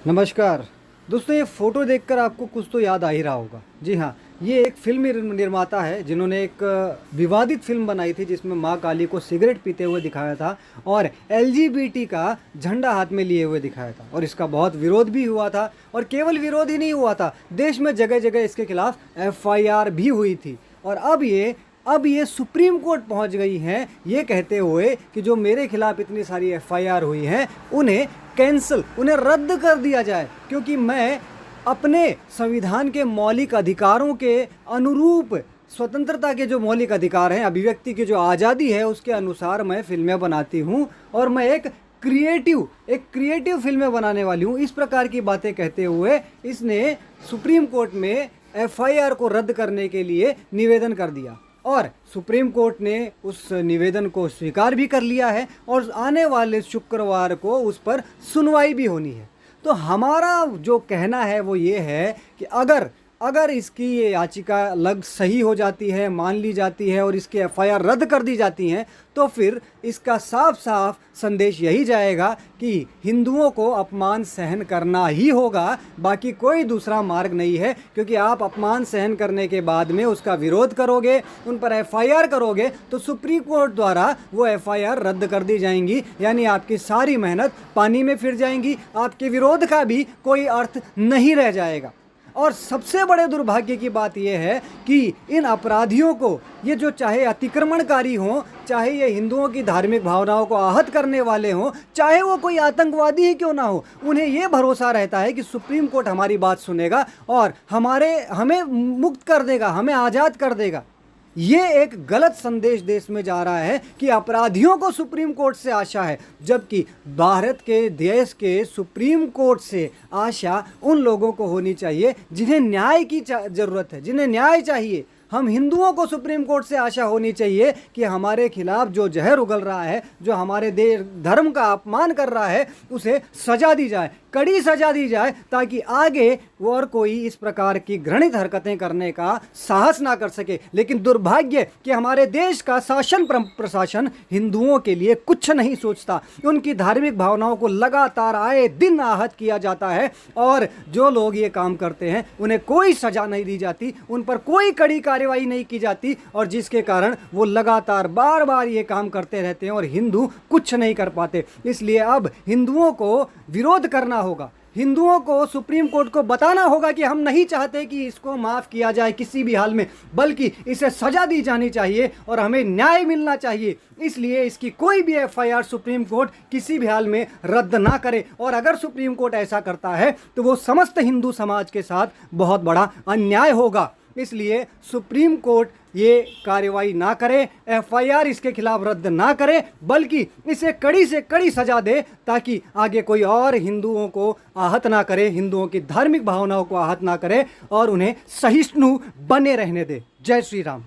नमस्कार दोस्तों, ये फ़ोटो देखकर आपको कुछ तो याद आ ही रहा होगा। जी हाँ, ये एक फ़िल्म निर्माता है जिन्होंने एक विवादित फ़िल्म बनाई थी जिसमें माँ काली को सिगरेट पीते हुए दिखाया था और एलजीबीटी का झंडा हाथ में लिए हुए दिखाया था और इसका बहुत विरोध भी हुआ था। और केवल विरोध ही नहीं हुआ था, देश में जगह जगह इसके खिलाफ एफआईआर भी हुई थी। और अब ये सुप्रीम कोर्ट पहुंच गई हैं ये कहते हुए कि जो मेरे खिलाफ इतनी सारी एफआईआर हुई हैं उन्हें कैंसिल, उन्हें रद्द कर दिया जाए, क्योंकि मैं अपने संविधान के मौलिक अधिकारों के अनुरूप, स्वतंत्रता के जो मौलिक अधिकार हैं, अभिव्यक्ति की जो आज़ादी है, उसके अनुसार मैं फिल्में बनाती हूँ और मैं एक क्रिएटिव फिल्में बनाने वाली हूँ। इस प्रकार की बातें कहते हुए इसने सुप्रीम कोर्ट में एफआईआर को रद्द करने के लिए निवेदन कर दिया और सुप्रीम कोर्ट ने उस निवेदन को स्वीकार भी कर लिया है और आने वाले शुक्रवार को उस पर सुनवाई भी होनी है। तो हमारा जो कहना है वो ये है कि अगर इसकी ये याचिका सही हो जाती है, मान ली जाती है और इसकी एफआईआर रद्द कर दी जाती हैं, तो फिर इसका साफ साफ संदेश यही जाएगा कि हिंदुओं को अपमान सहन करना ही होगा, बाकी कोई दूसरा मार्ग नहीं है। क्योंकि आप अपमान सहन करने के बाद में उसका विरोध करोगे, उन पर एफआईआर करोगे, तो सुप्रीम कोर्ट द्वारा वो एफआईआर रद्द कर दी जाएंगी, यानी आपकी सारी मेहनत पानी में फिर जाएंगी, आपके विरोध का भी कोई अर्थ नहीं रह जाएगा। और सबसे बड़े दुर्भाग्य की बात यह है कि इन अपराधियों को, ये जो चाहे अतिक्रमणकारी हों, चाहे ये हिंदुओं की धार्मिक भावनाओं को आहत करने वाले हों, चाहे वो कोई आतंकवादी ही क्यों ना हो, उन्हें ये भरोसा रहता है कि सुप्रीम कोर्ट हमारी बात सुनेगा और हमें मुक्त कर देगा, हमें आज़ाद कर देगा। ये एक गलत संदेश देश में जा रहा है कि अपराधियों को सुप्रीम कोर्ट से आशा है, जबकि भारत के देश के सुप्रीम कोर्ट से आशा उन लोगों को होनी चाहिए जिन्हें न्याय की ज़रूरत है, जिन्हें न्याय चाहिए। हम हिंदुओं को सुप्रीम कोर्ट से आशा होनी चाहिए कि हमारे खिलाफ जो जहर उगल रहा है, जो हमारे देश धर्म का अपमान कर रहा है, उसे सजा दी जाए, कड़ी सजा दी जाए, ताकि आगे और कोई इस प्रकार की घृणित हरकतें करने का साहस ना कर सके। लेकिन दुर्भाग्य कि हमारे देश का शासन प्रशासन हिंदुओं के लिए कुछ नहीं सोचता। उनकी धार्मिक भावनाओं को लगातार आए दिन आहत किया जाता है और जो लोग ये काम करते हैं उन्हें कोई सजा नहीं दी जाती, उन पर कोई कड़ी कार्रवाई नहीं की जाती, और जिसके कारण वो लगातार बार बार ये काम करते रहते हैं और हिंदू कुछ नहीं कर पाते। इसलिए अब हिंदुओं को विरोध करना होगा, हिंदुओं को सुप्रीम कोर्ट को बताना होगा कि हम नहीं चाहते कि इसको माफ़ किया जाए किसी भी हाल में, बल्कि इसे सजा दी जानी चाहिए और हमें न्याय मिलना चाहिए। इसलिए इसकी कोई भी एफआईआर सुप्रीम कोर्ट किसी भी हाल में रद्द ना करे, और अगर सुप्रीम कोर्ट ऐसा करता है तो वो समस्त हिंदू समाज के साथ बहुत बड़ा अन्याय होगा। इसलिए सुप्रीम कोर्ट ये कार्रवाई ना करे, एफआईआर इसके खिलाफ रद्द ना करे, बल्कि इसे कड़ी से कड़ी सजा दे, ताकि आगे कोई और हिंदुओं को आहत ना करे, हिंदुओं की धार्मिक भावनाओं को आहत ना करे और उन्हें सहिष्णु बने रहने दे। जय श्री राम।